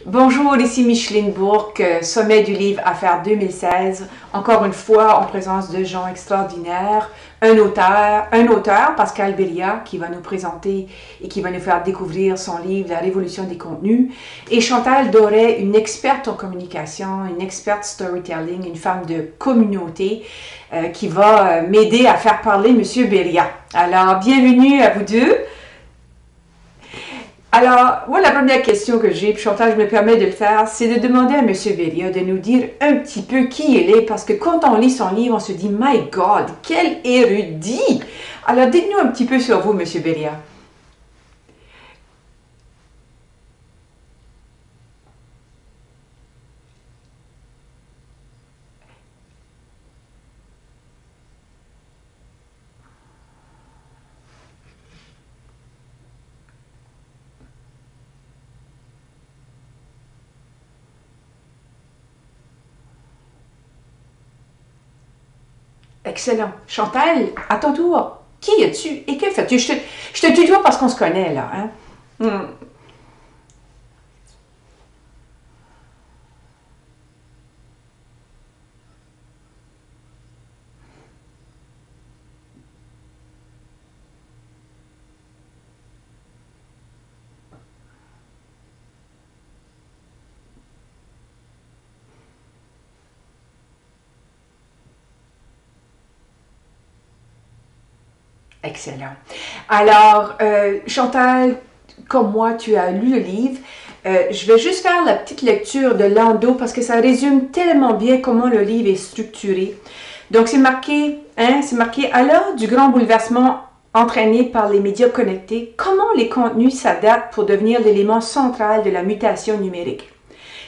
Bonjour, ici Micheline Bourque, sommet du livre Affaires 2016. Encore une fois, en présence de gens extraordinaires, un auteur, Pascal Beria, qui va nous présenter et qui va nous faire découvrir son livre La révolution des contenus, et Chantal Doré, une experte en communication, une experte storytelling, une femme de communauté, qui va m'aider à faire parler Monsieur Beria. Alors, bienvenue à vous deux. Alors, moi, la première question que j'ai, puis Chantal, je me permets de le faire, c'est de demander à M. Beria de nous dire un petit peu qui il est, parce que quand on lit son livre, on se dit, My God, quel érudit! Alors, dites-nous un petit peu sur vous, M. Beria. Excellent. Chantal, à ton tour, qui es-tu et que fais-tu? Je te tutoie parce qu'on se connaît, là. Hein? Hmm. Excellent. Alors, Chantal, comme moi, tu as lu le livre. Je vais juste faire la petite lecture de Lando parce que ça résume tellement bien comment le livre est structuré. Donc, c'est marqué à l'heure du grand bouleversement entraîné par les médias connectés, comment les contenus s'adaptent pour devenir l'élément central de la mutation numérique.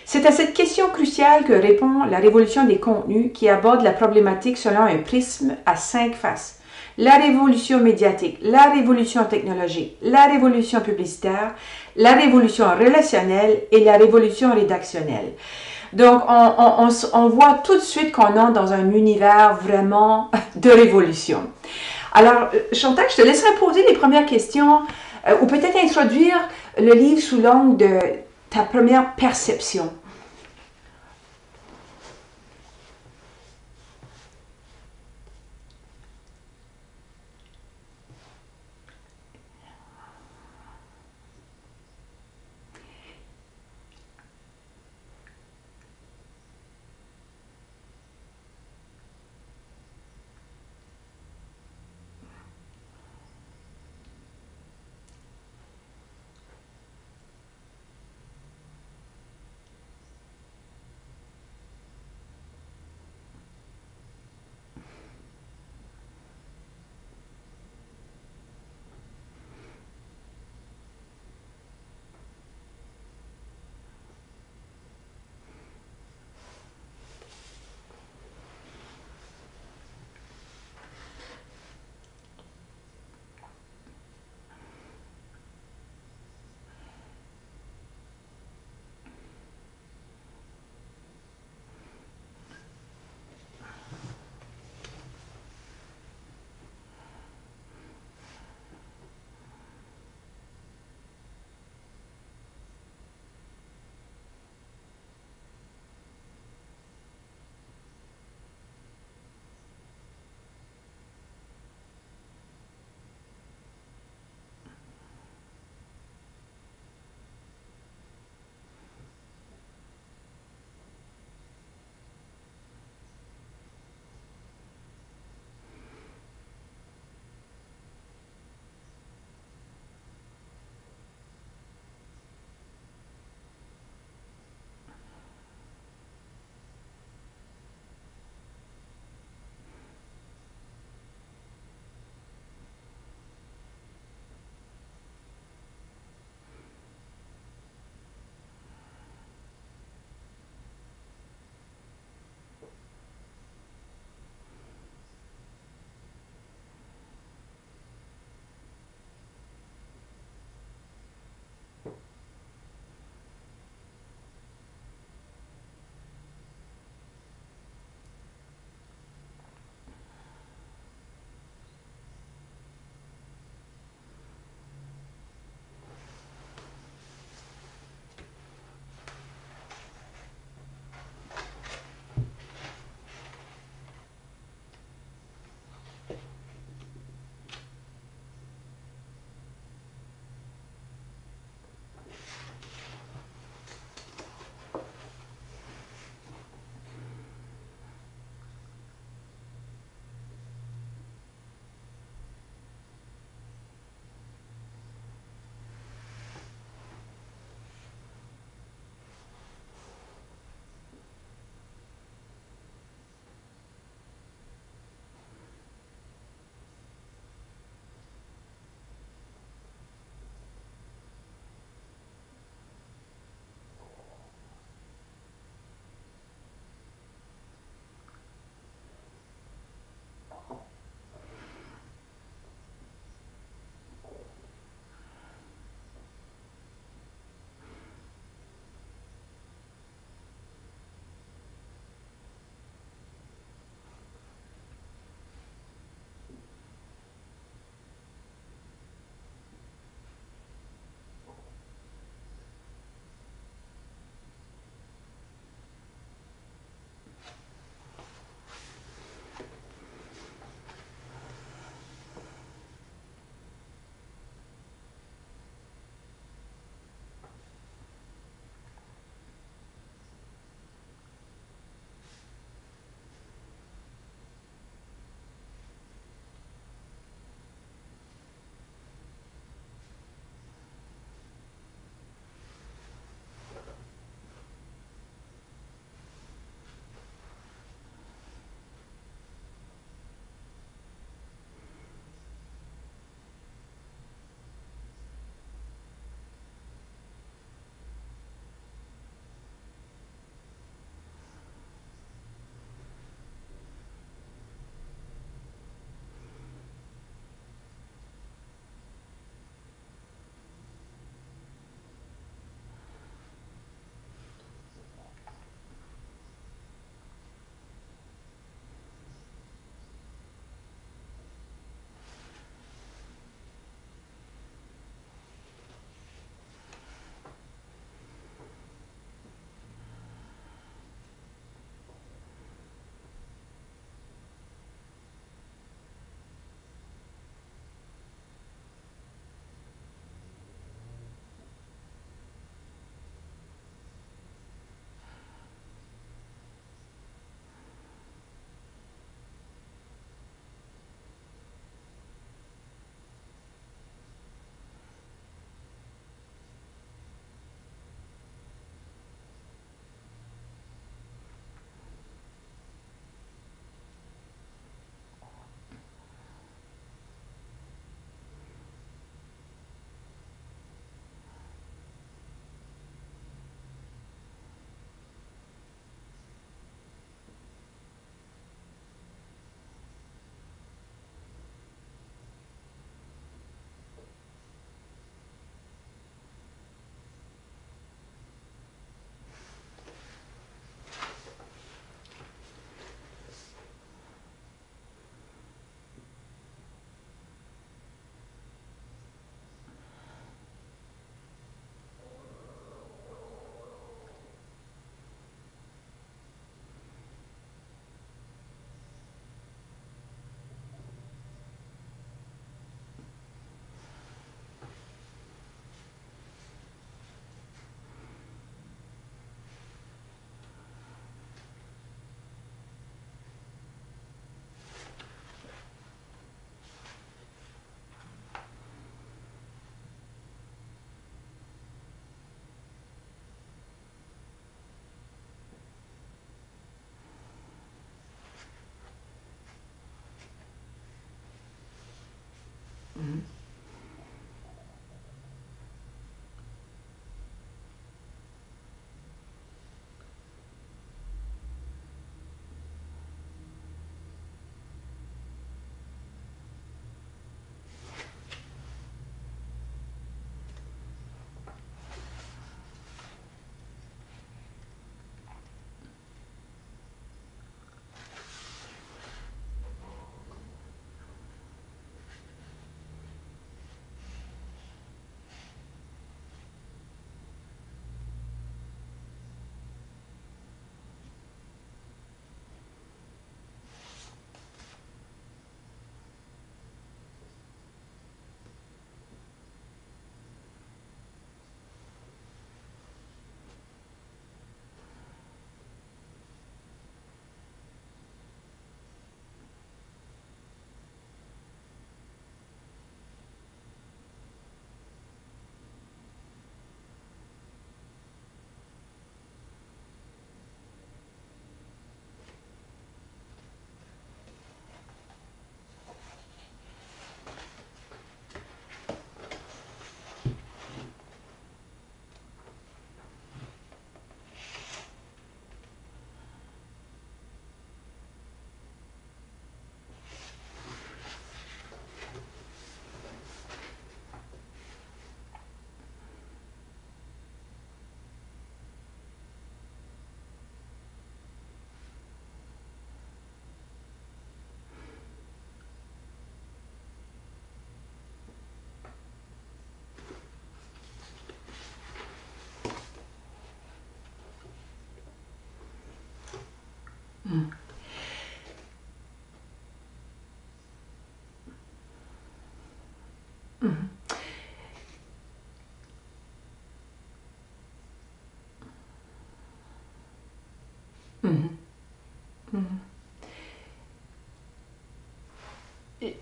C'est à cette question cruciale que répond la révolution des contenus qui aborde la problématique selon un prisme à 5 faces. La révolution médiatique, la révolution technologique, la révolution publicitaire, la révolution relationnelle et la révolution rédactionnelle. Donc, on voit tout de suite qu'on entre dans un univers vraiment de révolution. Alors, Chantal, je te laisserai poser les premières questions ou peut-être introduire le livre sous l'angle de ta première perception.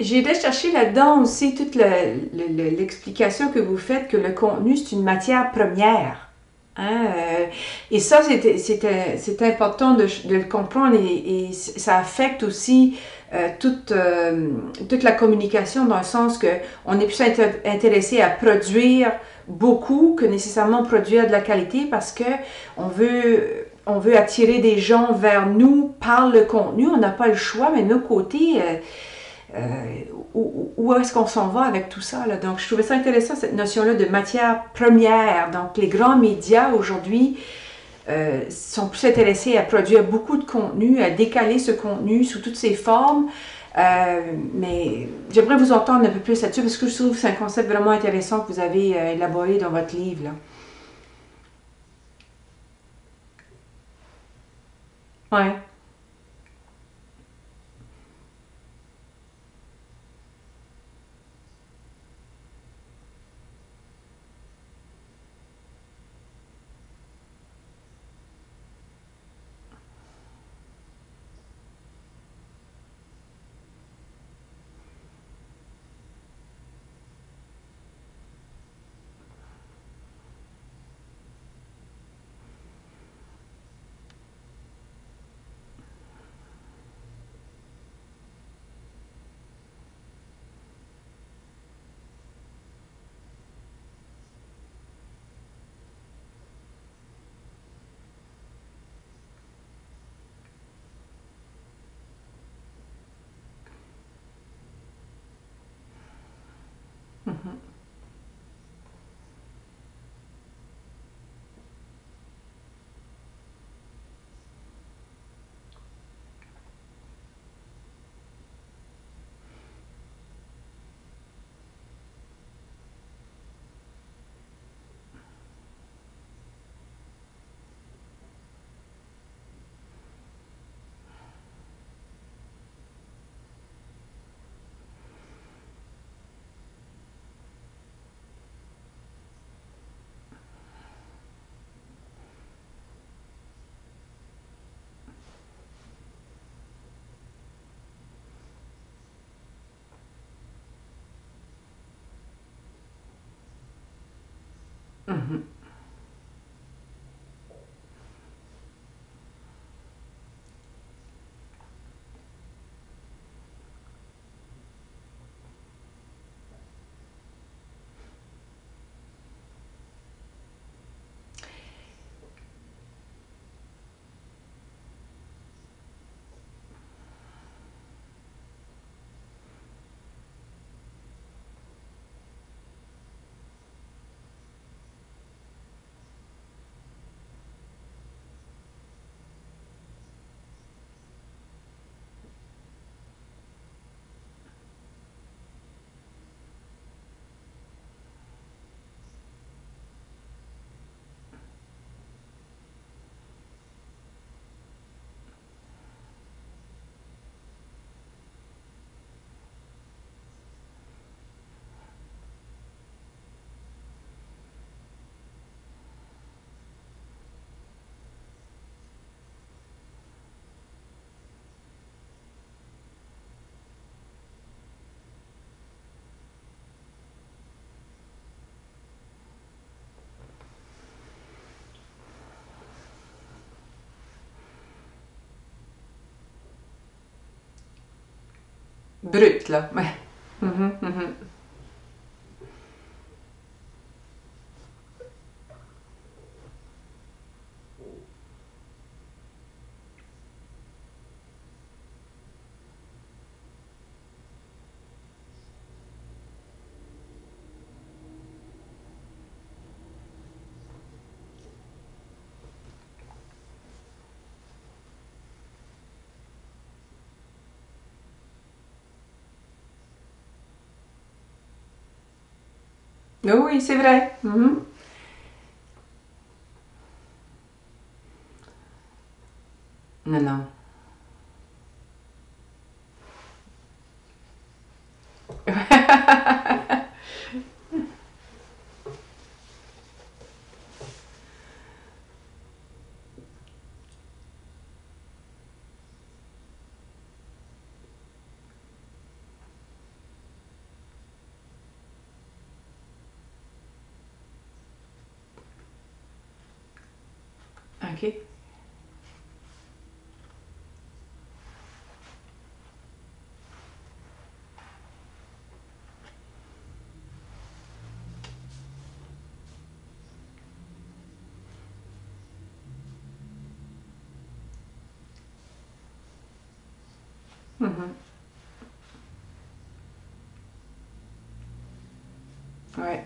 J'irai chercher là-dedans aussi toute l'explication que vous faites que le contenu, c'est une matière première. Hein, et ça, c'est important de le comprendre et ça affecte aussi toute la communication dans le sens que on est plus intéressé à produire beaucoup que nécessairement produire de la qualité parce que on veut attirer des gens vers nous par le contenu. On n'a pas le choix, mais de notre côté, où est-ce qu'on s'en va avec tout ça, là? Donc, je trouvais ça intéressant, cette notion-là de matière première. Donc, les grands médias aujourd'hui sont plus intéressés à produire beaucoup de contenu, à décaler ce contenu sous toutes ses formes. Mais j'aimerais vous entendre un peu plus là-dessus parce que je trouve que c'est un concept vraiment intéressant que vous avez élaboré dans votre livre, là. Ouais. Mhm. Brut, là. Ouais. Mhm, mhm. Oui, c'est vrai. Mhm. Non, non. OK. Mhm. Ouais.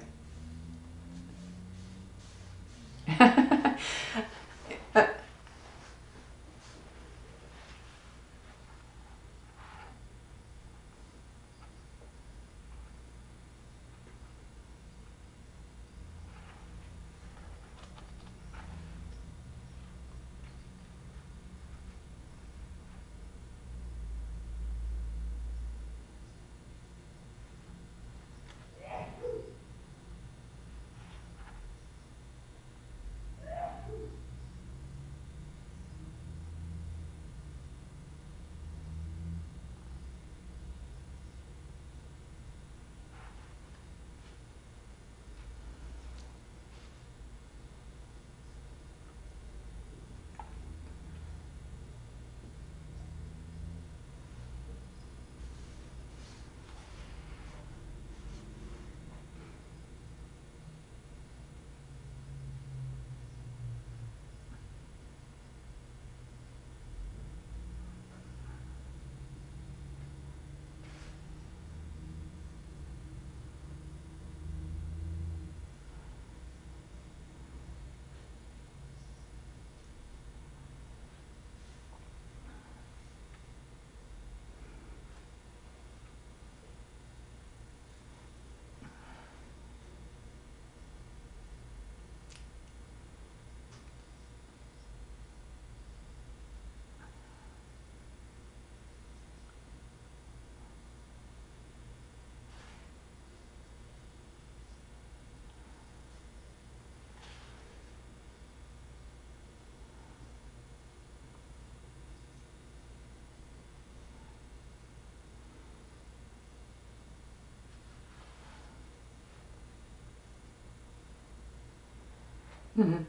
Mhm.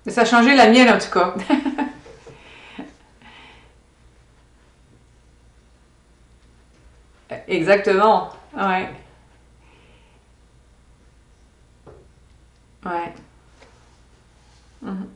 Ça a changé la mienne, en tout cas. Exactement. Ouais. Ouais. Mhm.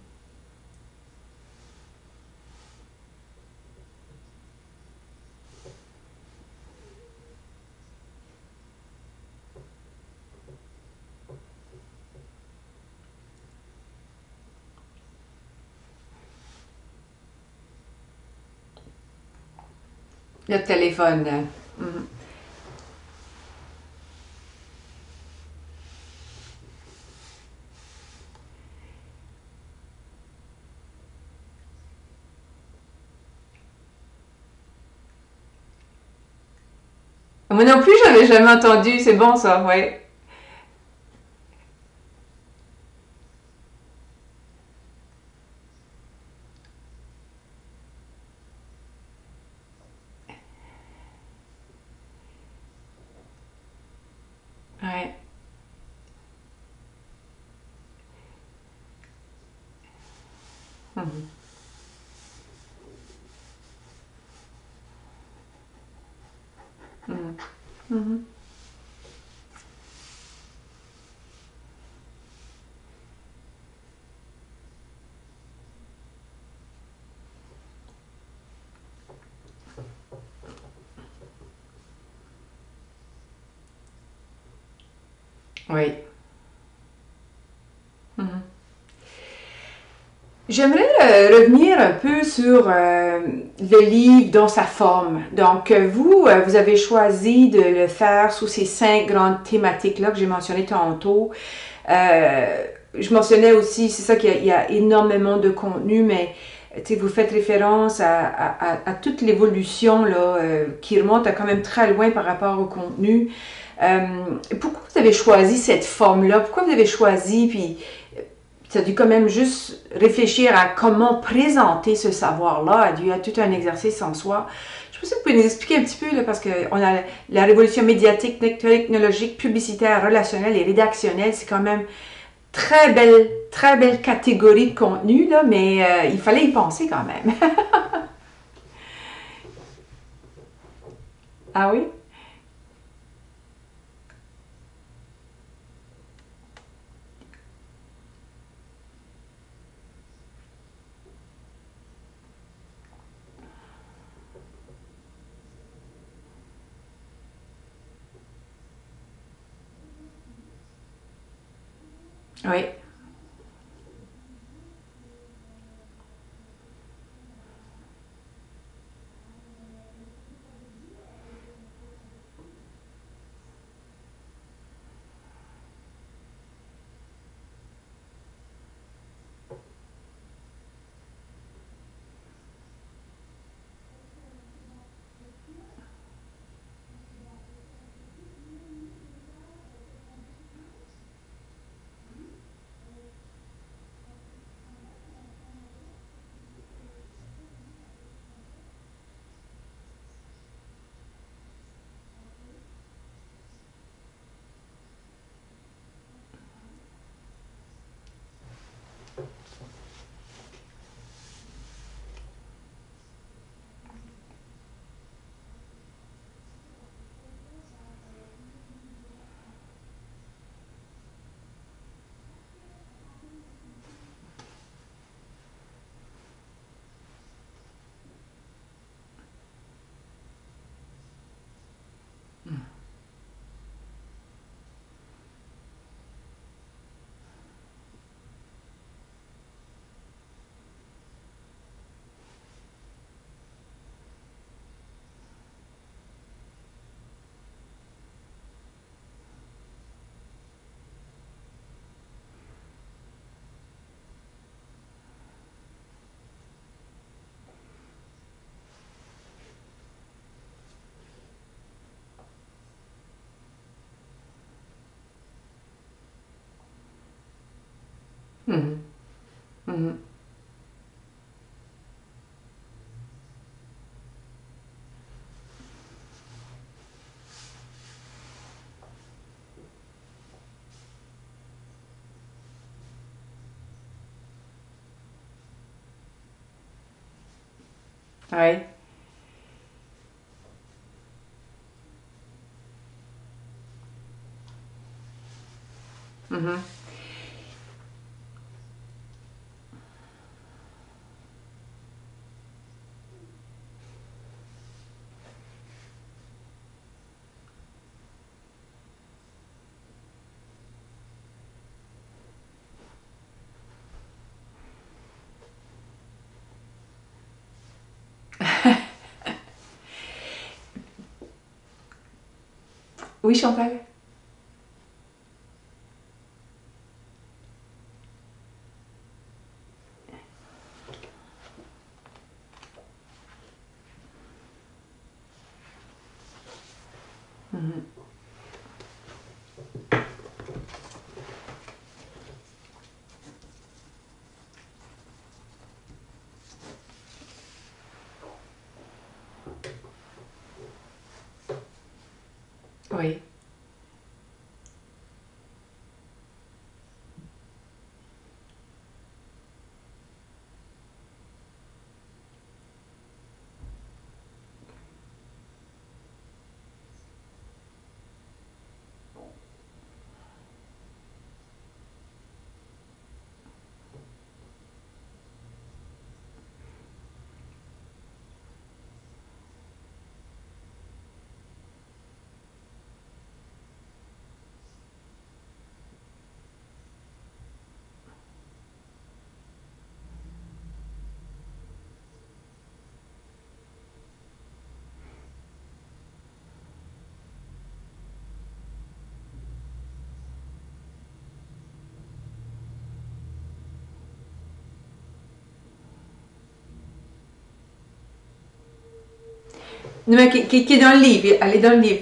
Le téléphone. Mhm. Moi non plus, j'avais jamais entendu. C'est bon, ça, ouais. Ouais. Mhm. Mhm. Mhm. Oui. Mhm. J'aimerais revenir un peu sur le livre dans sa forme. Donc, vous, vous avez choisi de le faire sous ces 5 grandes thématiques-là que j'ai mentionnées tantôt. Je mentionnais aussi, c'est ça qu'il y a énormément de contenu, mais Tu sais, vous faites référence à toute l'évolution là, qui remonte à quand même très loin par rapport au contenu. Euh, Pourquoi vous avez choisi cette forme-là? Pourquoi vous avez choisi, puis ça a dû quand même juste réfléchir à comment présenter ce savoir-là, a dû être tout un exercice en soi. Je sais pas si vous pouvez nous expliquer un petit peu, là, parce qu'on a la révolution médiatique, technologique, publicitaire, relationnelle et rédactionnelle, c'est quand même très belle catégorie de contenu, là, mais il fallait y penser quand même. Ah oui? Oui. Mhm. Mhm. Oui. Mhm. Oui, Chantal? Mhm. Oui. Non, mais qui est dans le livre. Elle est dans le livre.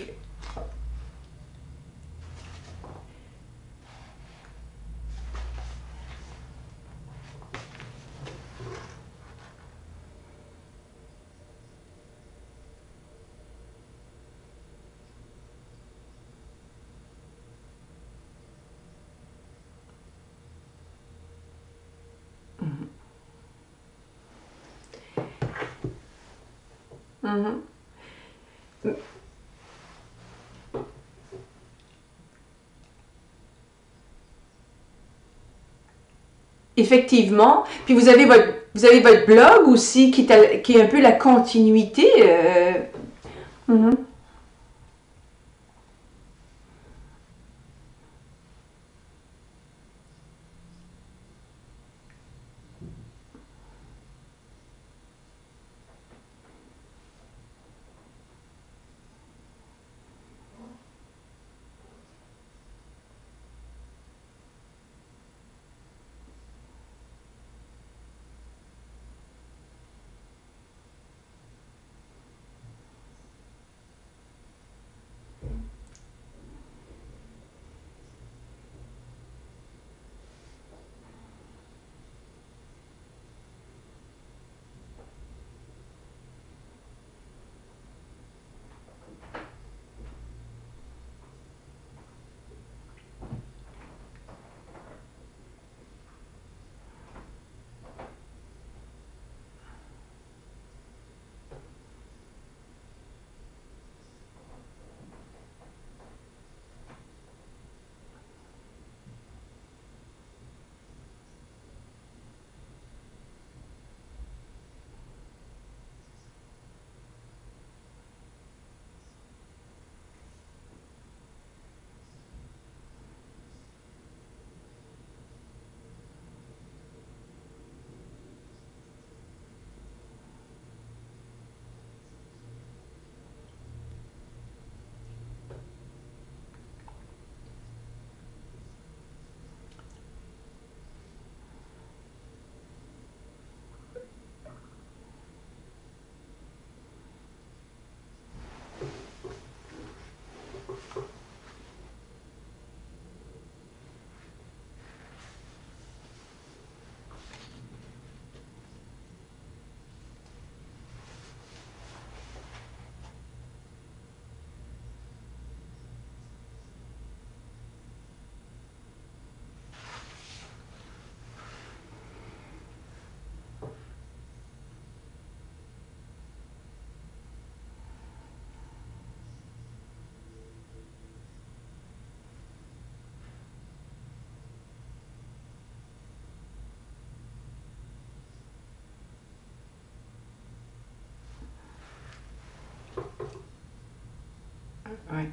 Mhm. Effectivement. Puis vous avez votre blog aussi qui est un peu la continuité. Mhm. Ouais.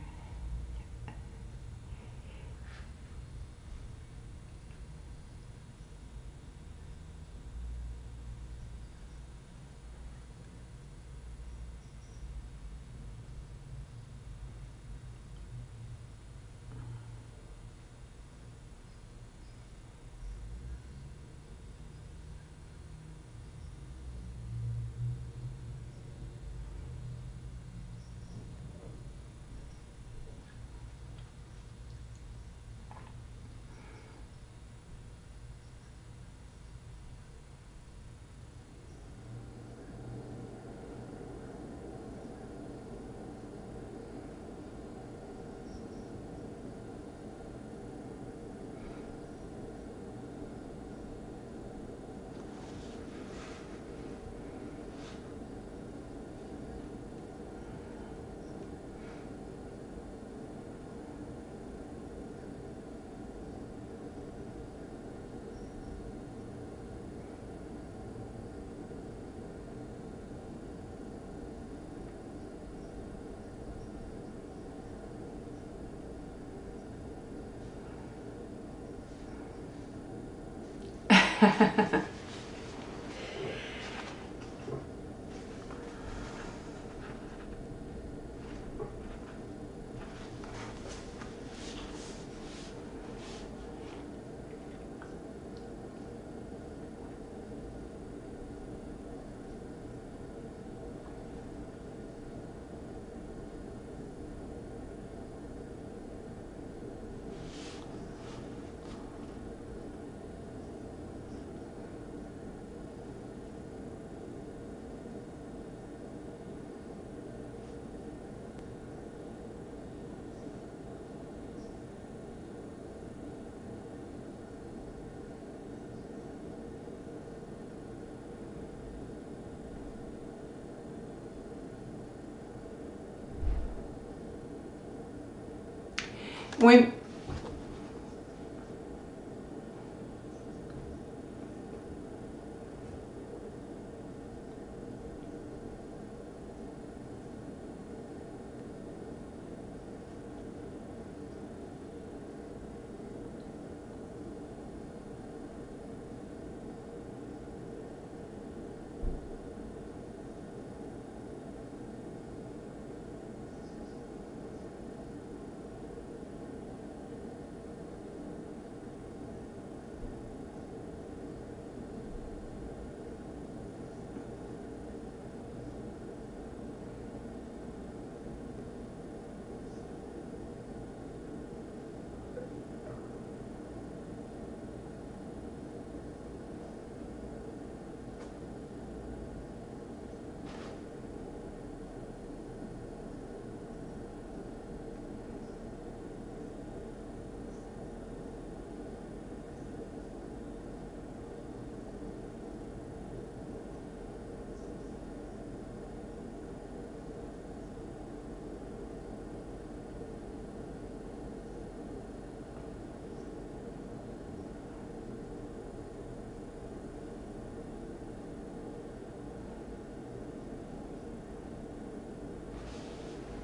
Oui.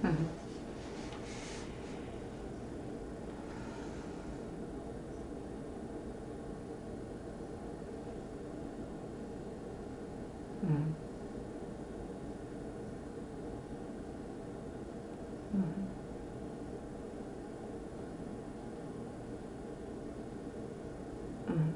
Mhm. Mhm. Mhm. Mhm.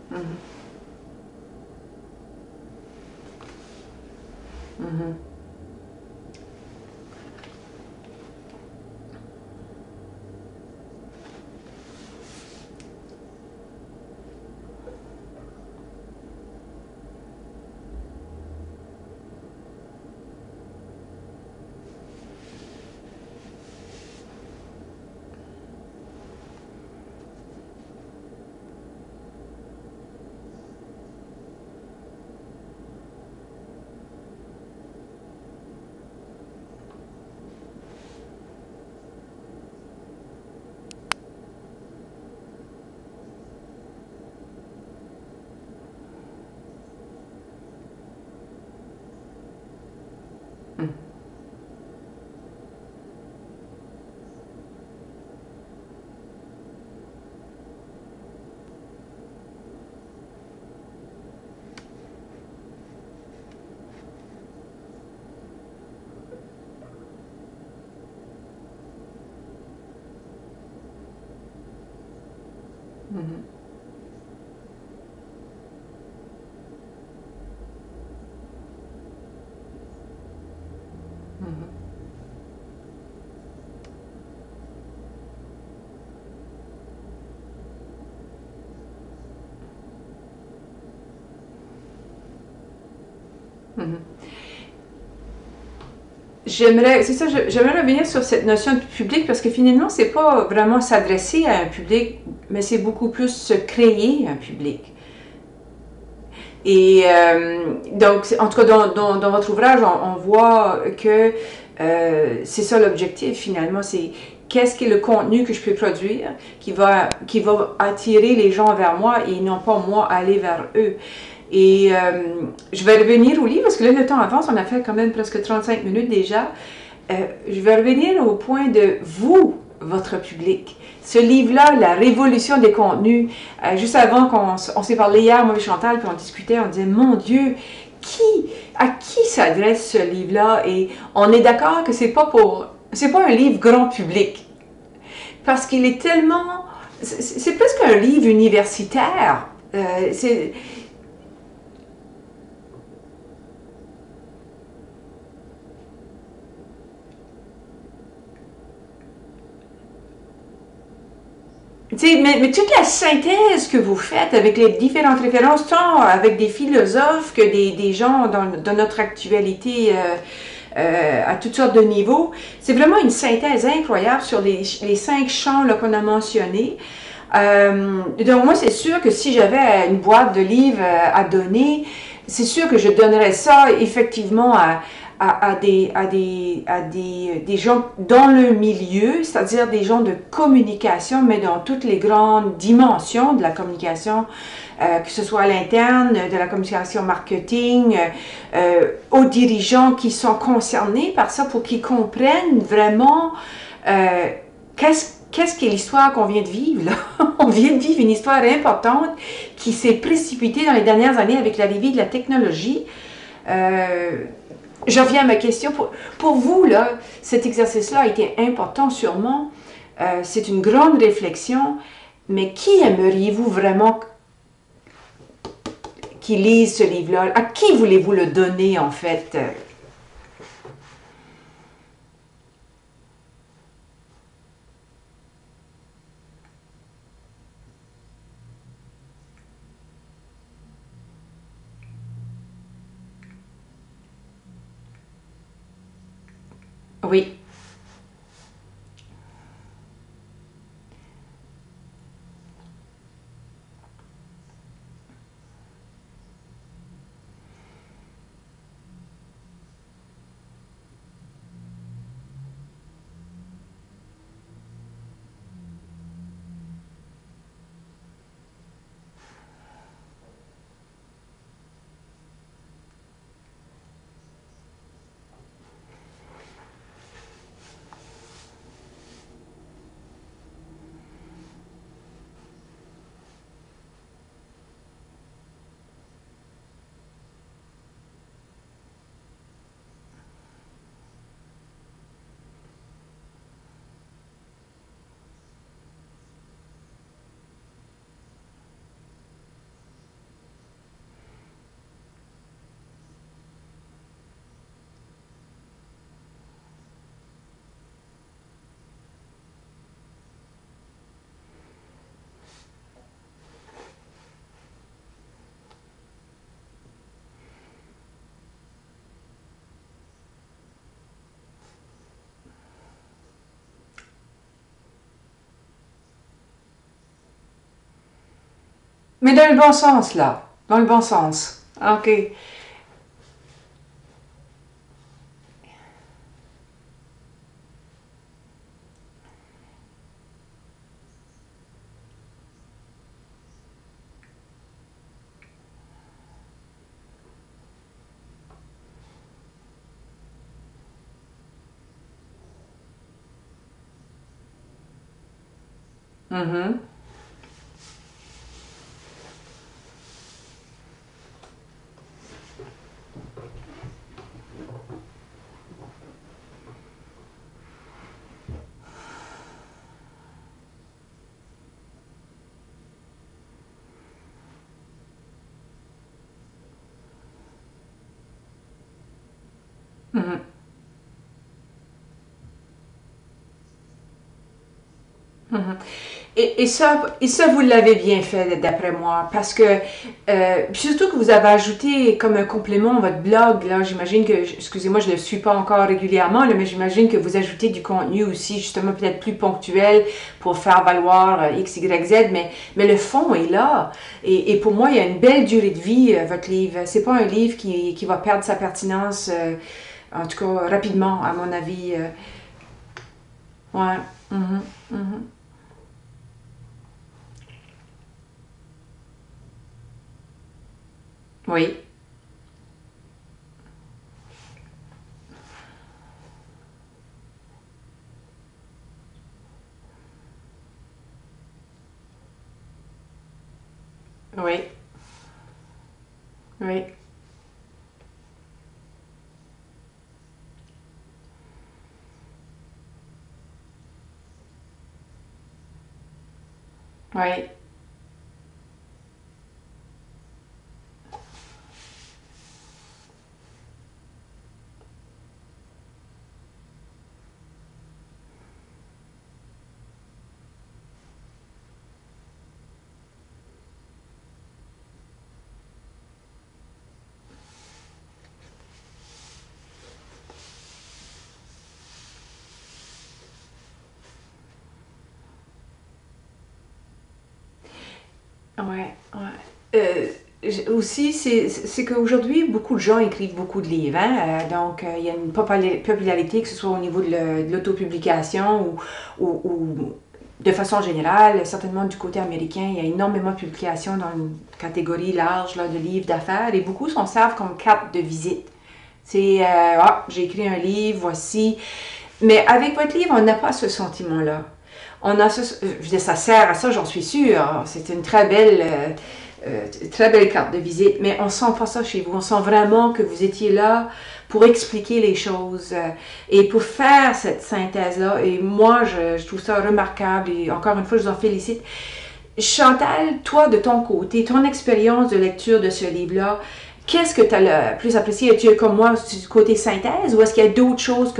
Mhm. Mhm. Mhm. Mhm. Mhm. Mhm. J'aimerais, c'est ça, j'aimerais revenir sur cette notion de public parce que finalement, c'est pas vraiment s'adresser à un public, mais c'est beaucoup plus se créer un public. Et donc, en tout cas, dans votre ouvrage, on voit que c'est ça l'objectif finalement, c'est qu'est-ce qui est le contenu que je peux produire qui va attirer les gens vers moi et non pas moi aller vers eux. Et je vais revenir au livre parce que là, le temps avance, on a fait quand même presque 35 minutes déjà. Je vais revenir au point de vous, votre public. Ce livre-là, La révolution des contenus, juste avant on s'est parlé hier, moi et Chantal, puis on discutait, on disait, mon Dieu, à qui s'adresse ce livre-là? Et on est d'accord que c'est pas un livre grand public, parce qu'il est tellement, c'est presque un livre universitaire. C'est, Mais toute la synthèse que vous faites avec les différentes références, tant avec des philosophes que des gens dans notre actualité à toutes sortes de niveaux, c'est vraiment une synthèse incroyable sur les 5 champs qu'on a mentionnés. Donc moi, c'est sûr que si j'avais une boîte de livres à donner, c'est sûr que je donnerais ça effectivement des gens dans le milieu, c'est-à-dire des gens de communication, mais dans toutes les grandes dimensions de la communication, que ce soit à l'interne, de la communication marketing, aux dirigeants qui sont concernés par ça pour qu'ils comprennent vraiment euh, qu'est-ce qu'est l'histoire qu'on vient de vivre là? On vient de vivre une histoire importante qui s'est précipitée dans les dernières années avec l'arrivée de la technologie. Euh, je reviens à ma question. Pour vous, là, cet exercice-là a été important sûrement. C'est une grande réflexion. Mais qui aimeriez-vous vraiment qui lise ce livre-là? À qui voulez-vous le donner, en fait? Oui. Mais dans le bon sens, là. Dans le bon sens. OK. Mhm. Mhm. Mhm. Et ça, vous l'avez bien fait, d'après moi, parce que, surtout que vous avez ajouté comme un complément votre blog, là, j'imagine que, excusez-moi, je ne le suis pas encore régulièrement, là, mais j'imagine que vous ajoutez du contenu aussi, justement, peut-être plus ponctuel pour faire valoir X, Y, Z, mais le fond est là. Et pour moi, il y a une belle durée de vie, votre livre. C'est pas un livre qui va perdre sa pertinence, en tout cas, rapidement, à mon avis. Ouais. Mhm. Mhm. Oui. Oui. Oui. Oui. Ouais, ouais. Aussi, c'est qu'aujourd'hui, beaucoup de gens écrivent beaucoup de livres, hein. Donc, il y a une popularité, que ce soit au niveau de l'autopublication ou de façon générale, certainement du côté américain, il y a énormément de publications dans une catégorie large là, de livres d'affaires et beaucoup s'en servent comme carte de visite. C'est, ah, j'ai écrit un livre, voici. Mais avec votre livre, on n'a pas ce sentiment-là. On a je veux dire, ça sert à ça, j'en suis sûre. C'est une très belle carte de visite, mais on sent pas ça chez vous. On sent vraiment que vous étiez là pour expliquer les choses et pour faire cette synthèse-là. Et moi, je trouve ça remarquable et encore une fois, je vous en félicite. Chantal, toi, de ton côté, ton expérience de lecture de ce livre-là, qu'est-ce que tu as le plus apprécié? Es-tu comme moi du côté synthèse ou est-ce qu'il y a d'autres choses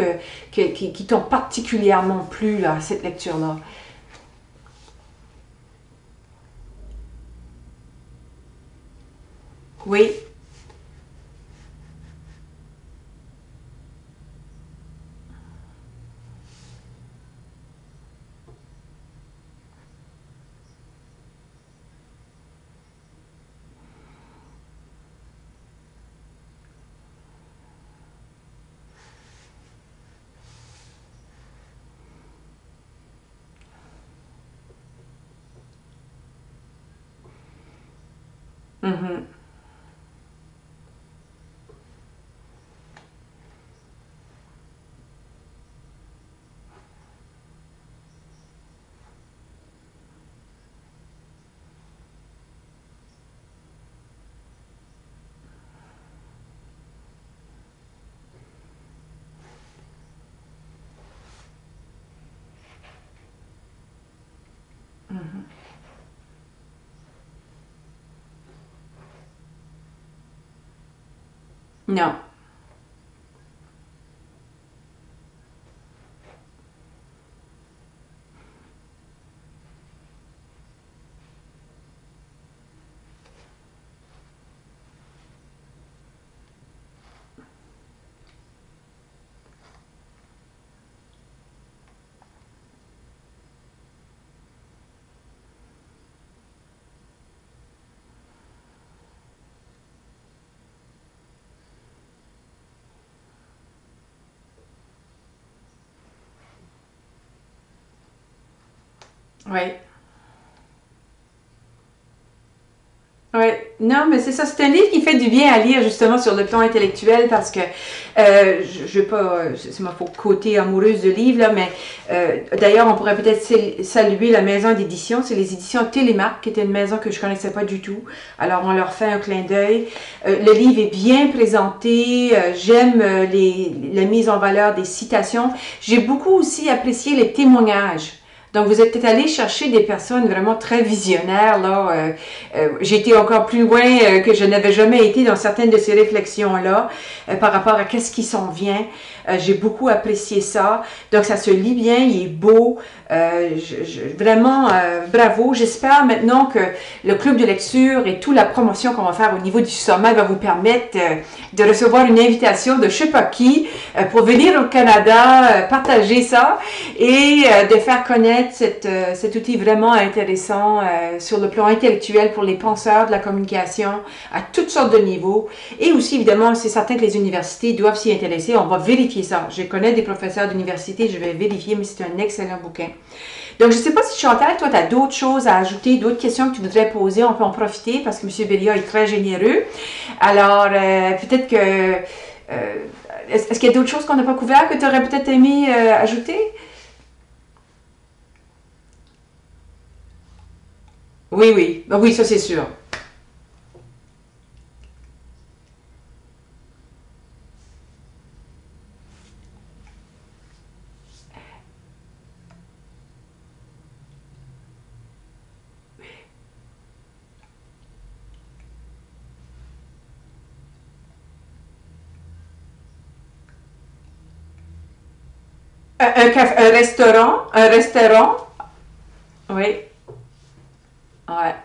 qui t'ont particulièrement plu là, cette lecture-là? Oui. Mhm. Non. Oui. Oui, non, mais c'est ça. C'est un livre qui fait du bien à lire justement sur le plan intellectuel parce que je vais pas, c'est ma côté amoureuse de livres là, mais d'ailleurs on pourrait peut-être saluer la maison d'édition. C'est les éditions Télémac, qui était une maison que je connaissais pas du tout. Alors on leur fait un clin d'œil. Le livre est bien présenté. J'aime la mise en valeur des citations. J'ai beaucoup aussi apprécié les témoignages. Donc, vous êtes peut-être allé chercher des personnes vraiment très visionnaires, là. J'ai été encore plus loin que je n'avais jamais été dans certaines de ces réflexions-là par rapport à qu'est-ce qui s'en vient. J'ai beaucoup apprécié ça. Donc, ça se lit bien, il est beau. Vraiment, bravo. J'espère maintenant que le club de lecture et toute la promotion qu'on va faire au niveau du sommet va vous permettre de recevoir une invitation de je sais pas qui pour venir au Canada, partager ça et de faire connaître cet outil vraiment intéressant sur le plan intellectuel pour les penseurs de la communication à toutes sortes de niveaux. Et aussi, évidemment, c'est certain que les universités doivent s'y intéresser. On va vérifier ça. Je connais des professeurs d'université, je vais vérifier, mais c'est un excellent bouquin. Donc, je ne sais pas si Chantal, toi, tu as d'autres choses à ajouter, d'autres questions que tu voudrais poser. On peut en profiter parce que M. Belia est très généreux. Alors, peut-être que... est-ce qu'il y a d'autres choses qu'on n'a pas couvertes que tu aurais peut-être aimé ajouter? Oui, oui. Ben oui, ça c'est sûr. Un restaurant, un restaurant. Oui, ouais.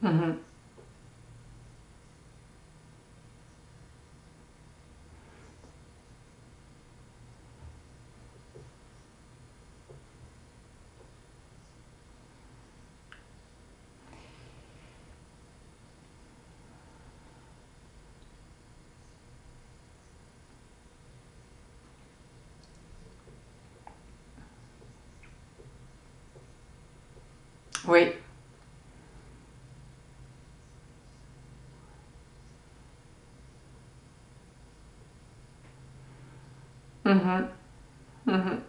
Mhm. Oui. Mhm. Mhm.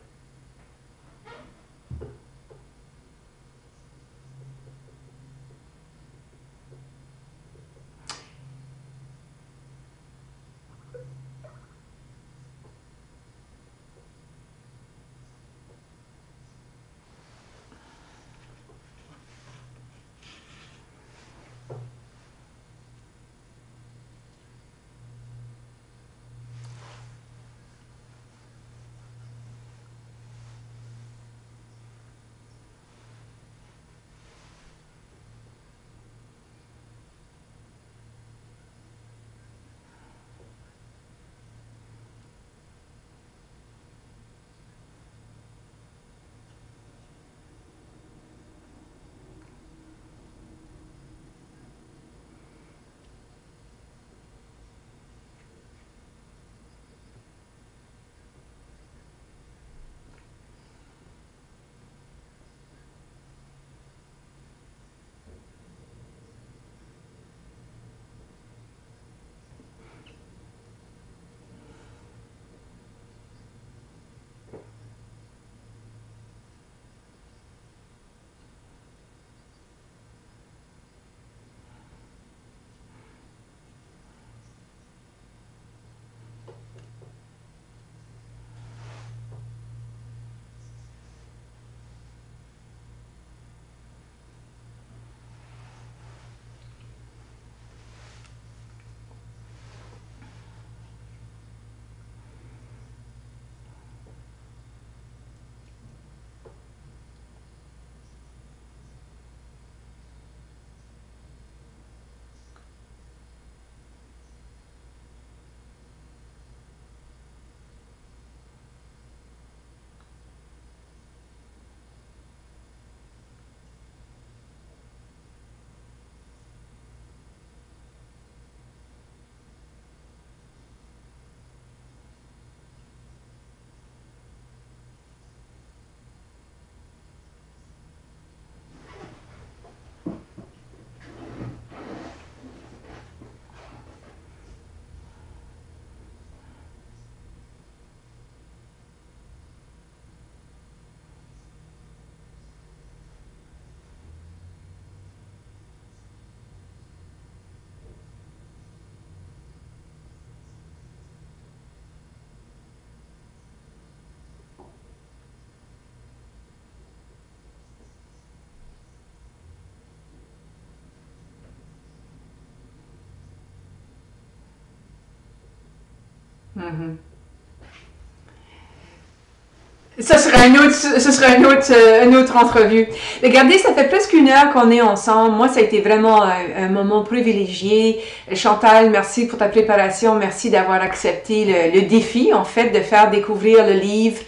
Mhm. Ce sera une autre entrevue. Regardez, ça fait presque une heure qu'on est ensemble. Moi, ça a été vraiment un moment privilégié. Chantal, merci pour ta préparation. Merci d'avoir accepté le défi, en fait, de faire découvrir le livre.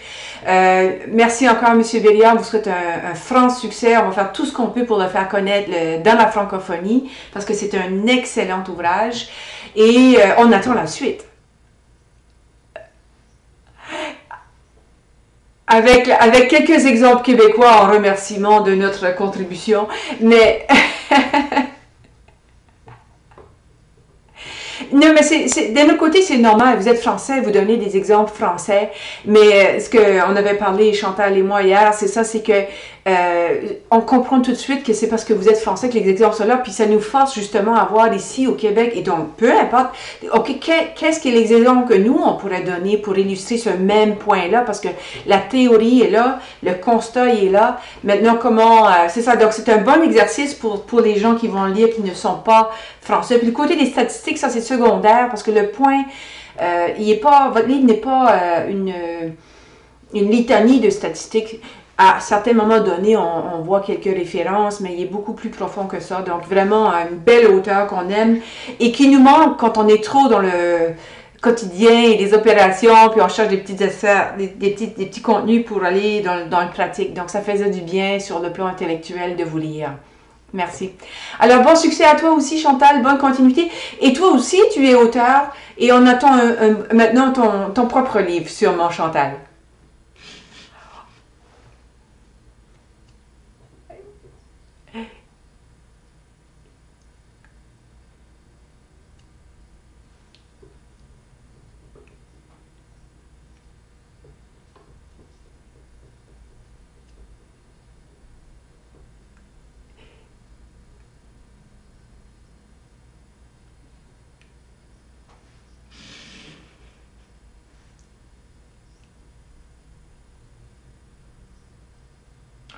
Merci encore, Monsieur Béliard. On vous souhaite un franc succès. On va faire tout ce qu'on peut pour le faire connaître dans la francophonie, parce que c'est un excellent ouvrage. Et on attend la suite. Avec quelques exemples québécois en remerciement de notre contribution, mais non, mais d'un autre côté, c'est normal. Vous êtes français, vous donnez des exemples français. Mais ce qu'on avait parlé, Chantal et moi, hier, c'est ça, c'est que on comprend tout de suite que c'est parce que vous êtes français que les exemples sont là. Puis ça nous force justement à voir ici au Québec. Et donc, peu importe, OK, qu'est-ce que les exemples que nous, on pourrait donner pour illustrer ce même point-là? Parce que la théorie est là, le constat est là. Maintenant, comment... c'est ça. Donc, c'est un bon exercice pour les gens qui vont le lire, qui ne sont pas français. Puis le côté des statistiques, ça, c'est secondaire, parce que le point, il est pas, votre livre n'est pas une litanie de statistiques. à certains moments donnés, on voit quelques références, mais il est beaucoup plus profond que ça. Donc, vraiment, une belle auteure qu'on aime et qui nous manque quand on est trop dans le quotidien et les opérations, puis on cherche des petites affaires, des petits contenus pour aller dans le pratique. Donc, ça faisait du bien sur le plan intellectuel de vous lire. Merci. Alors, bon succès à toi aussi, Chantal. Bonne continuité. Et toi aussi, tu es auteur et on attend maintenant ton propre livre, sûrement, Chantal.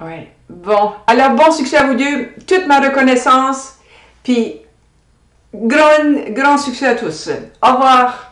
Ouais. Bon. Alors, bon succès à vous deux. Toute ma reconnaissance. Puis, grand succès à tous. Au revoir.